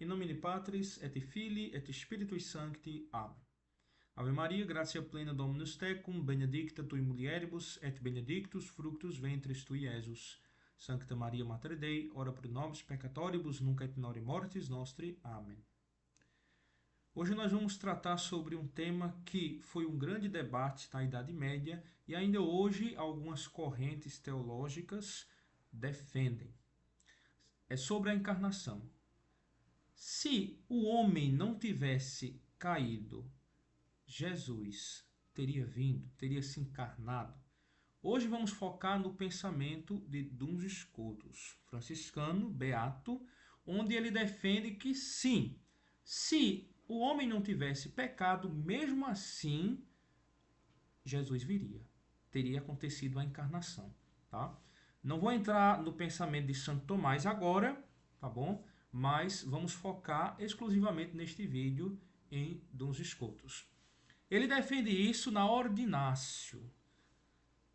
In nomine Patris et Filii et Spiritus Sancti. Amen. Ave Maria, gratia plena Dominus tecum, benedicta tui mulieribus, et benedictus fructus ventris tui, Iesus. Sancta Maria Mater Dei, ora pro nobis peccatoribus, nunc et in hora mortis nostri. Amém. Hoje nós vamos tratar sobre um tema que foi um grande debate na Idade Média e ainda hoje algumas correntes teológicas defendem. É sobre a encarnação. Se o homem não tivesse caído, Jesus teria vindo, teria se encarnado. Hoje vamos focar no pensamento de Duns Scotus, franciscano, beato, onde ele defende que sim, se o homem não tivesse pecado, mesmo assim, Jesus viria. Teria acontecido a encarnação. Tá? Não vou entrar no pensamento de Santo Tomás agora, tá bom? Mas vamos focar exclusivamente neste vídeo em Duns Scotus. Ele defende isso na Ordinácio,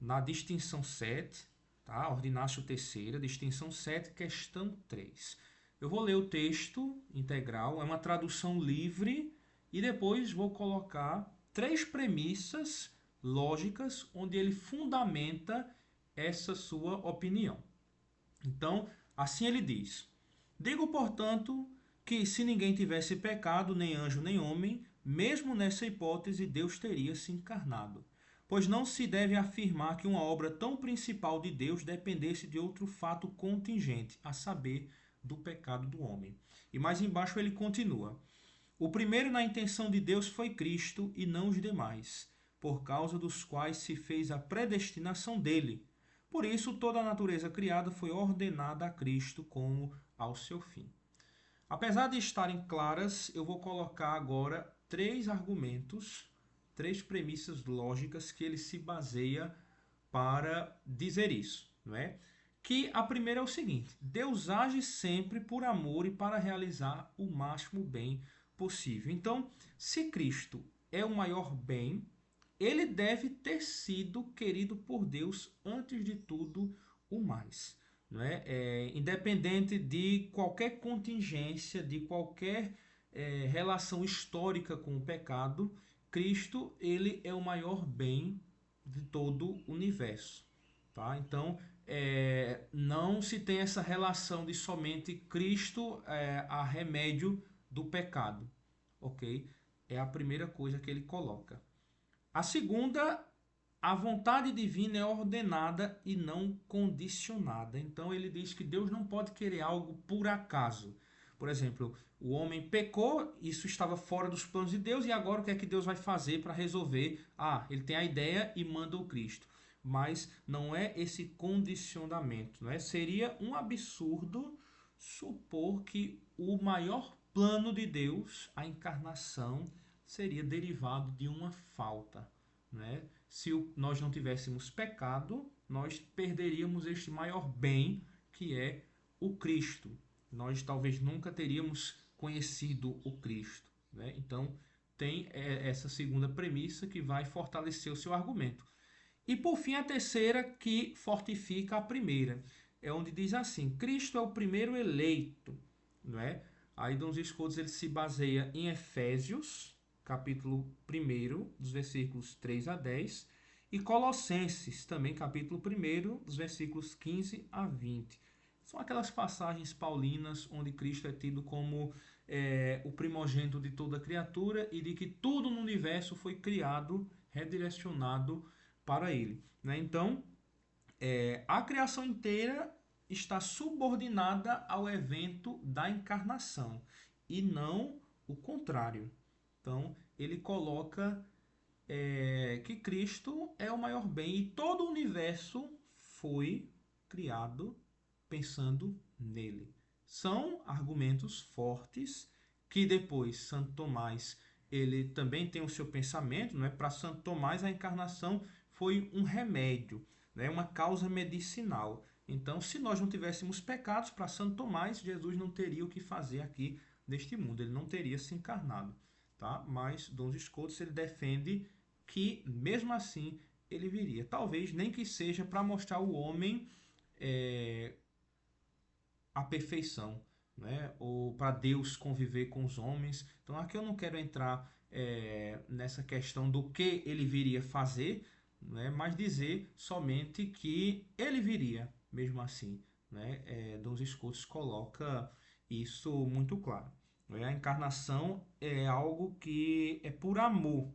na distinção 7, tá? Ordinácio terceira, distinção 7, questão 3. Eu vou ler o texto integral, é uma tradução livre, e depois vou colocar 3 premissas lógicas onde ele fundamenta essa sua opinião. Então, assim ele diz: digo, portanto, que se ninguém tivesse pecado, nem anjo nem homem, mesmo nessa hipótese Deus teria se encarnado. Pois não se deve afirmar que uma obra tão principal de Deus dependesse de outro fato contingente, a saber, do pecado do homem. E mais embaixo ele continua: o primeiro na intenção de Deus foi Cristo e não os demais, por causa dos quais se fez a predestinação dele. Por isso, toda a natureza criada foi ordenada a Cristo como ao seu fim. Apesar de estarem claras, eu vou colocar agora 3 argumentos, 3 premissas lógicas que ele se baseia para dizer isso, não é? Que a primeira é o seguinte: Deus age sempre por amor e para realizar o máximo bem possível. Então, se Cristo é o maior bem, ele deve ter sido querido por Deus antes de tudo o mais. Não é? Independente de qualquer contingência, de qualquer relação histórica com o pecado, Cristo ele é o maior bem de todo o universo. Tá? Então, não se tem essa relação de somente Cristo a remédio do pecado. Ok? É a primeira coisa que ele coloca. A segunda, a vontade divina é ordenada e não condicionada. Então ele diz que Deus não pode querer algo por acaso. Por exemplo, o homem pecou, isso estava fora dos planos de Deus, e agora o que é que Deus vai fazer para resolver? Ah, ele tem a ideia e manda o Cristo. Mas não é esse condicionamento. Não é? Seria um absurdo supor que o maior plano de Deus, a encarnação, seria derivado de uma falta. Né? Se nós não tivéssemos pecado, nós perderíamos este maior bem que é o Cristo. Nós talvez nunca teríamos conhecido o Cristo. Né? Então, tem essa segunda premissa que vai fortalecer o seu argumento. E por fim, a terceira, que fortifica a primeira. É onde diz assim: Cristo é o primeiro eleito. Não é? Aí Dom Scotus ele se baseia em Efésios, capítulo 1, dos versículos 3 a 10, e Colossenses, também capítulo 1, dos versículos 15 a 20. São aquelas passagens paulinas onde Cristo é tido como o primogênito de toda criatura e de que tudo no universo foi criado, redirecionado para ele. Né? Então, a criação inteira está subordinada ao evento da encarnação e não o contrário. Então, ele coloca que Cristo é o maior bem e todo o universo foi criado pensando nele. São argumentos fortes que depois Santo Tomás ele também tem o seu pensamento. Não é? Para Santo Tomás a encarnação foi um remédio, né? Uma causa medicinal. Então, se nós não tivéssemos pecados, para Santo Tomás, Jesus não teria o que fazer aqui neste mundo, ele não teria se encarnado. Tá? Mas Dom Scotus ele defende que, mesmo assim, ele viria. Talvez nem que seja para mostrar ao homem a perfeição. né? Ou para Deus conviver com os homens. Então aqui eu não quero entrar nessa questão do que ele viria fazer, né? Mas dizer somente que ele viria, mesmo assim, né? Dom Scotus coloca isso muito claro. Né? A encarnação é algo que é por amor,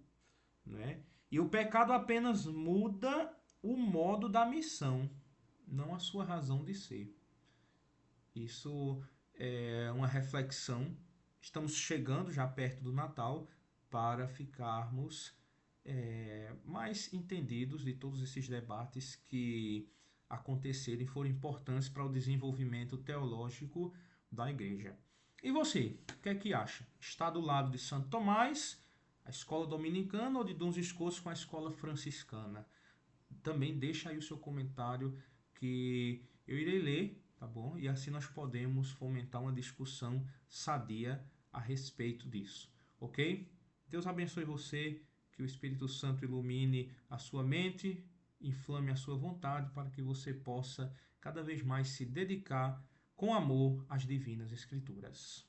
né? E o pecado apenas muda o modo da missão, não a sua razão de ser. Isso é uma reflexão. Estamos chegando já perto do Natal para ficarmos mais entendidos de todos esses debates que aconteceram e foram importantes para o desenvolvimento teológico da igreja. E você, o que é que acha? Está do lado de Santo Tomás, a escola dominicana, ou de Dom Scotus com a escola franciscana? Também deixa aí o seu comentário que eu irei ler, tá bom? E assim nós podemos fomentar uma discussão sadia a respeito disso, ok? Deus abençoe você, que o Espírito Santo ilumine a sua mente, inflame a sua vontade para que você possa cada vez mais se dedicar com amor às divinas Escrituras.